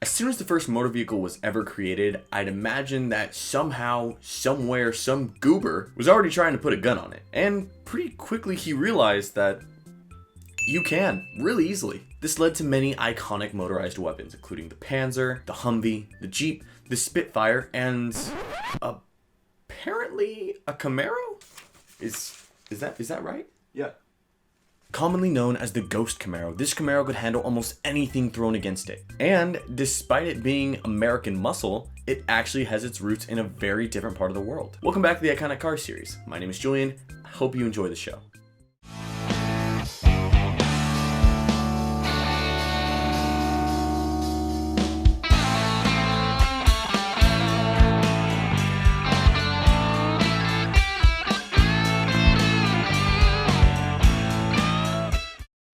As soon as the first motor vehicle was ever created, I'd imagine that somehow, somewhere, some goober was already trying to put a gun on it. And pretty quickly he realized that you can, really easily. This led to many iconic motorized weapons, including the Panzer, the Humvee, the Jeep, the Spitfire, and apparently a Camaro? Is that right? Yeah. Commonly known as the Ghost Camaro, this Camaro could handle almost anything thrown against it. And despite it being American muscle, it actually has its roots in a very different part of the world. Welcome back to the Iconic Cars series. My name is Julian. I hope you enjoy the show.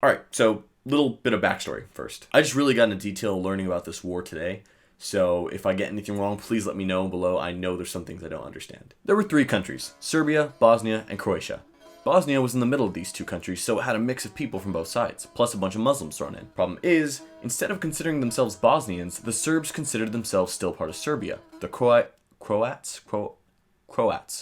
Alright, so little bit of backstory first. I just really got into detail learning about this war today, so if I get anything wrong, please let me know below. I know there's some things I don't understand. There were 3 countries, Serbia, Bosnia, and Croatia. Bosnia was in the middle of these 2 countries, so it had a mix of people from both sides, plus a bunch of Muslims thrown in. Problem is, instead of considering themselves Bosnians, the Serbs considered themselves still part of Serbia. The Croats,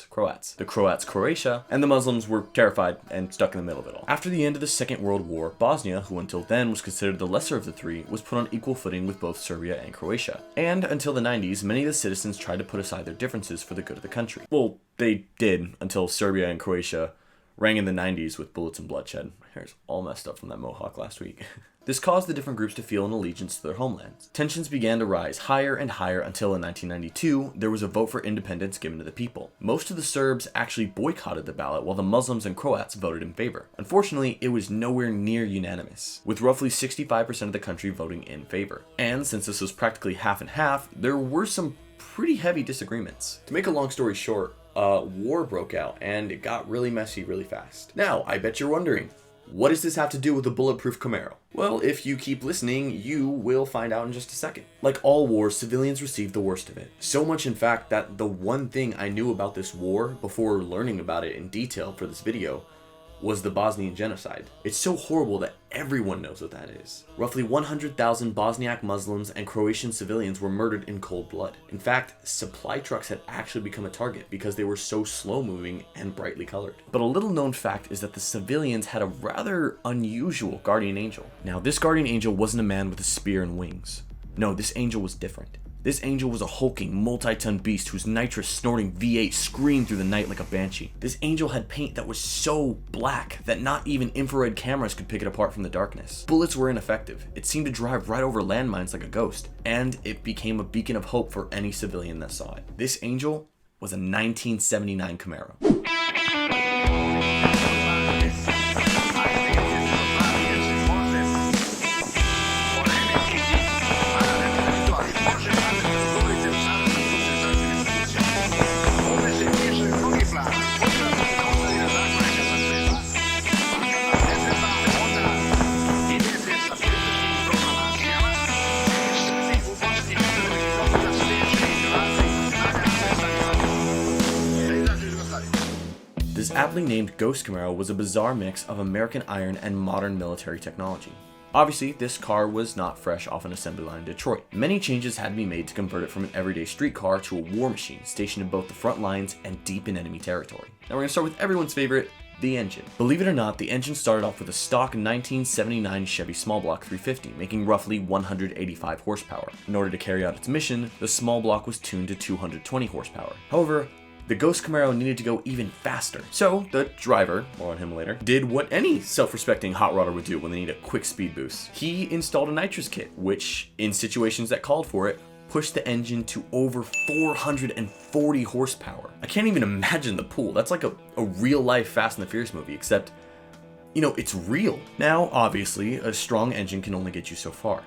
Croatia, and the Muslims were terrified and stuck in the middle of it all. After the end of the Second World War, Bosnia, who until then was considered the lesser of the 3, was put on equal footing with both Serbia and Croatia. And until the 90s, many of the citizens tried to put aside their differences for the good of the country. Well, they did until Serbia and Croatia rang in the 90s with bullets and bloodshed. My hair's all messed up from that mohawk last week. This caused the different groups to feel an allegiance to their homelands. Tensions began to rise higher and higher until in 1992, there was a vote for independence given to the people. Most of the Serbs actually boycotted the ballot while the Muslims and Croats voted in favor. Unfortunately, it was nowhere near unanimous, with roughly 65% of the country voting in favor. And since this was practically half and half, there were some pretty heavy disagreements. To make a long story short, war broke out and it got really messy really fast. Now, I bet you're wondering, what does this have to do with the bulletproof Camaro? Well, if you keep listening, you will find out in just a second. Like all wars, civilians received the worst of it. So much in fact that the one thing I knew about this war before learning about it in detail for this video was the Bosnian Genocide. It's so horrible that everyone knows what that is. Roughly 100,000 Bosniak Muslims and Croatian civilians were murdered in cold blood. In fact, supply trucks had actually become a target because they were so slow moving and brightly colored. But a little known fact is that the civilians had a rather unusual guardian angel. Now, this guardian angel wasn't a man with a spear and wings. No, this angel was different. This angel was a hulking, multi-ton beast whose nitrous snorting V8 screamed through the night like a banshee. This angel had paint that was so black that not even infrared cameras could pick it apart from the darkness. Bullets were ineffective. It seemed to drive right over landmines like a ghost, and it became a beacon of hope for any civilian that saw it. This angel was a 1979 Camaro. This aptly named Ghost Camaro was a bizarre mix of American iron and modern military technology. Obviously, this car was not fresh off an assembly line in Detroit. Many changes had to be made to convert it from an everyday street car to a war machine stationed in both the front lines and deep in enemy territory. Now we're going to start with everyone's favorite, the engine. Believe it or not, the engine started off with a stock 1979 Chevy small block 350, making roughly 185 horsepower. In order to carry out its mission, the small block was tuned to 220 horsepower. However, the Ghost Camaro needed to go even faster. So the driver, more on him later, did what any self-respecting hot rodder would do when they need a quick speed boost. He installed a nitrous kit, which, in situations that called for it, pushed the engine to over 440 horsepower. I can't even imagine the pull. That's like a real-life Fast and the Furious movie, except, you know, it's real. Now, obviously, a strong engine can only get you so far.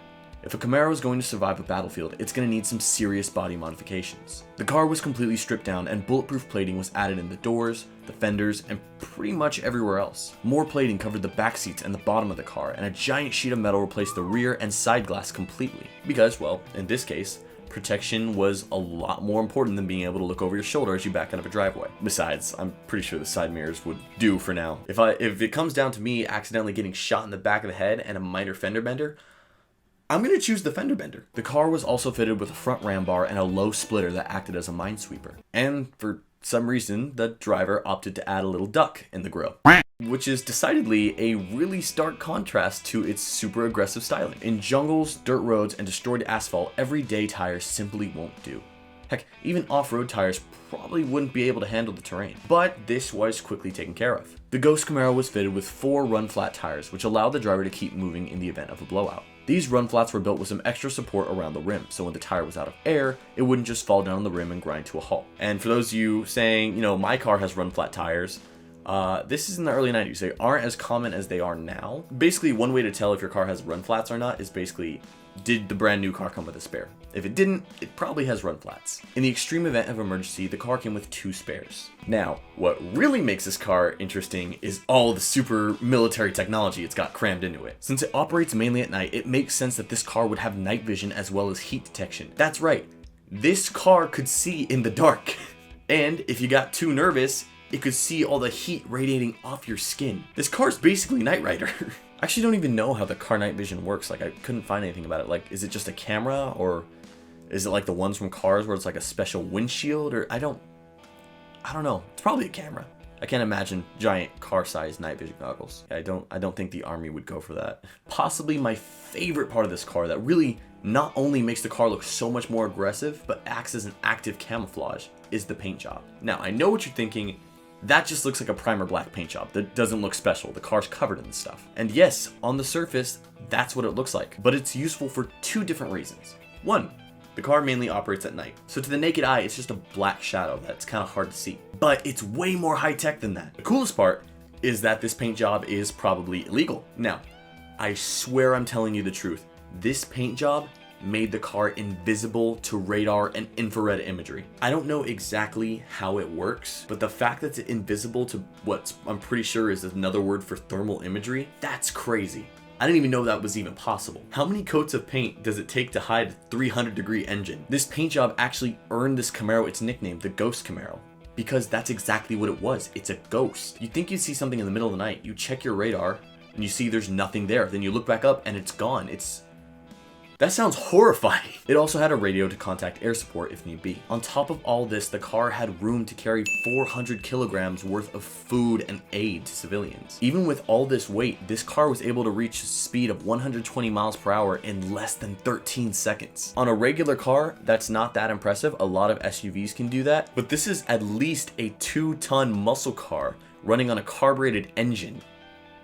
If a Camaro is going to survive a battlefield, it's going to need some serious body modifications. The car was completely stripped down and bulletproof plating was added in the doors, the fenders, and pretty much everywhere else. More plating covered the back seats and the bottom of the car, and a giant sheet of metal replaced the rear and side glass completely. Because, well, in this case, protection was a lot more important than being able to look over your shoulder as you back out of a driveway. Besides, I'm pretty sure the side mirrors would do for now. If it comes down to me accidentally getting shot in the back of the head and a minor fender bender, I'm gonna choose the fender bender. The car was also fitted with a front ram bar and a low splitter that acted as a minesweeper. And for some reason, the driver opted to add a little duck in the grille, which is decidedly a really stark contrast to its super aggressive styling. In jungles, dirt roads, and destroyed asphalt, everyday tires simply won't do. Heck, even off-road tires probably wouldn't be able to handle the terrain. But this was quickly taken care of. The Ghost Camaro was fitted with 4 run-flat tires, which allowed the driver to keep moving in the event of a blowout. These run flats were built with some extra support around the rim, so when the tire was out of air, it wouldn't just fall down on the rim and grind to a halt. And for those of you saying, my car has run flat tires, this is in the early 90s. They aren't as common as they are now. Basically, one way to tell if your car has run flats or not is basically, did the brand new car come with a spare? If it didn't, it probably has run flats. In the extreme event of emergency, the car came with 2 spares. Now, what really makes this car interesting is all the super military technology it's got crammed into it. Since it operates mainly at night, it makes sense that this car would have night vision as well as heat detection. That's right, this car could see in the dark. And if you got too nervous, it could see all the heat radiating off your skin. This car's basically Knight Rider. I actually don't even know how the car night vision works. Like, I couldn't find anything about it. Like, is it just a camera, or is it like the ones from cars where it's like a special windshield? Or I don't know. It's probably a camera. I can't imagine giant car-sized night vision goggles. I don't think the army would go for that. Possibly my favorite part of this car that really not only makes the car look so much more aggressive, but acts as an active camouflage, is the paint job. Now, I know what you're thinking. That just looks like a primer black paint job. That doesn't look special. The car's covered in this stuff. And yes, on the surface, that's what it looks like. But it's useful for 2 different reasons. 1, the car mainly operates at night. So to the naked eye, it's just a black shadow that's kind of hard to see. But it's way more high tech than that. The coolest part is that this paint job is probably illegal. Now, I swear I'm telling you the truth. This paint job made the car invisible to radar and infrared imagery. I don't know exactly how it works, but the fact that it's invisible to what I'm pretty sure is another word for thermal imagery, that's crazy. I didn't even know that was even possible. How many coats of paint does it take to hide a 300-degree engine? This paint job actually earned this Camaro its nickname, the Ghost Camaro, because that's exactly what it was. It's a ghost. You think you'd see something in the middle of the night, you check your radar, and you see there's nothing there. Then you look back up and it's gone. That sounds horrifying. It also had a radio to contact air support if need be. On top of all this, the car had room to carry 400 kilograms worth of food and aid to civilians. Even with all this weight, this car was able to reach a speed of 120 miles per hour in less than 13 seconds. On a regular car, that's not that impressive. A lot of SUVs can do that, but this is at least a 2-ton muscle car running on a carbureted engine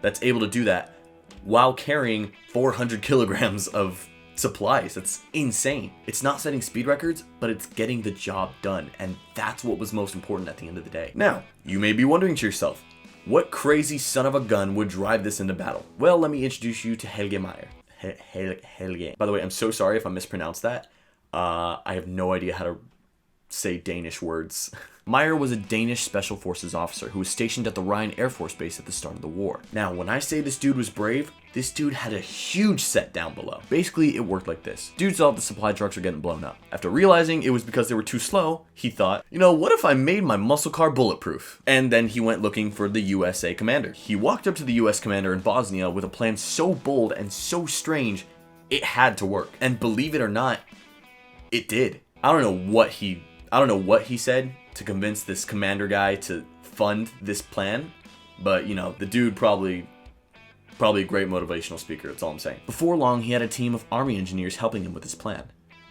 that's able to do that while carrying 400 kilograms of supplies. That's insane. It's not setting speed records, but it's getting the job done, and that's what was most important at the end of the day. Now, you may be wondering to yourself, what crazy son of a gun would drive this into battle? Well, let me introduce you to Helge Meyer. Helge. By the way, I'm so sorry if I mispronounced that. I have no idea how to say Danish words. Meyer was a Danish Special Forces officer who was stationed at the Rhine Air Force Base at the start of the war. Now, when I say this dude was brave, this dude had a huge set down below. Basically, it worked like this. Dude saw the supply trucks were getting blown up. After realizing it was because they were too slow, he thought, what if I made my muscle car bulletproof? And then he went looking for the USA commander. He walked up to the US commander in Bosnia with a plan so bold and so strange, it had to work. And believe it or not, it did. I don't know what he said to convince this commander guy to fund this plan, but the dude probably a great motivational speaker, that's all I'm saying. Before long, he had a team of army engineers helping him with his plan.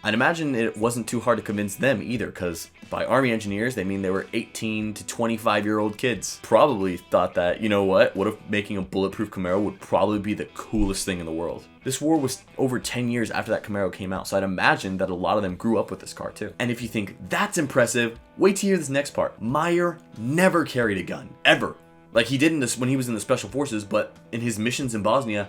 I'd imagine it wasn't too hard to convince them either, because by army engineers, they mean they were 18 to 25-year-old kids. Probably thought that, what if making a bulletproof Camaro would probably be the coolest thing in the world? This war was over 10 years after that Camaro came out, so I'd imagine that a lot of them grew up with this car too. And if you think that's impressive, wait to hear this next part. Meyer never carried a gun, ever. Like he did when he was in the Special Forces, but in his missions in Bosnia,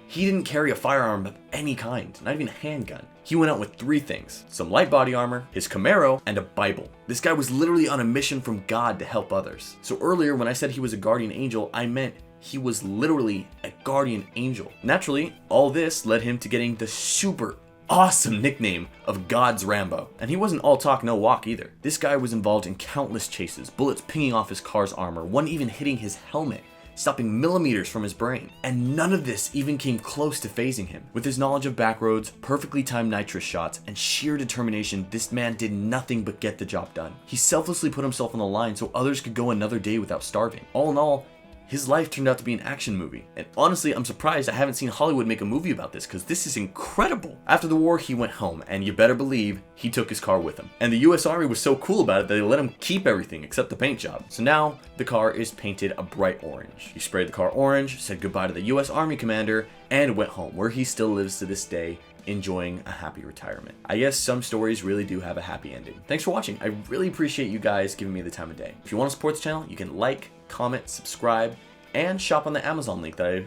he didn't carry a firearm of any kind, not even a handgun. He went out with 3 things: some light body armor, his Camaro, and a Bible. This guy was literally on a mission from God to help others. So earlier when I said he was a guardian angel, I meant he was literally a guardian angel. Naturally, all this led him to getting the super awesome nickname of God's Rambo. And he wasn't all talk no walk either. This guy was involved in countless chases, bullets pinging off his car's armor, one even hitting his helmet. stopping millimeters from his brain. And none of this even came close to phasing him. With his knowledge of back roads, perfectly timed nitrous shots, and sheer determination, this man did nothing but get the job done. He selflessly put himself on the line so others could go another day without starving. All in all, his life turned out to be an action movie. And honestly, I'm surprised I haven't seen Hollywood make a movie about this, because this is incredible. After the war, he went home, and you better believe he took his car with him. And the US Army was so cool about it that they let him keep everything except the paint job. So now, the car is painted a bright orange. He sprayed the car orange, said goodbye to the US Army commander, and went home, where he still lives to this day, enjoying a happy retirement. I guess some stories really do have a happy ending. Thanks for watching. I really appreciate you guys giving me the time of day. If you want to support the channel, you can like, comment, subscribe, and shop on the Amazon link that I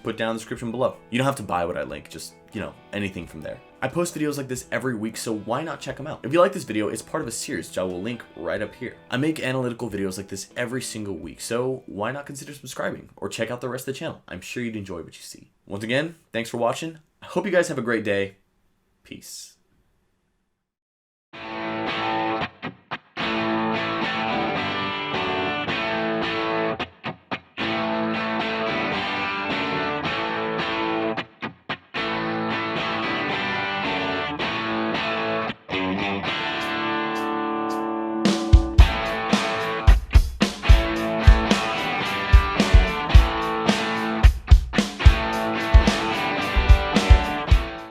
put down in the description below. You don't have to buy what I link, just, anything from there. I post videos like this every week, so why not check them out? If you like this video, it's part of a series, which I will link right up here. I make analytical videos like this every single week, so why not consider subscribing or check out the rest of the channel? I'm sure you'd enjoy what you see. Once again, thanks for watching. I hope you guys have a great day. Peace.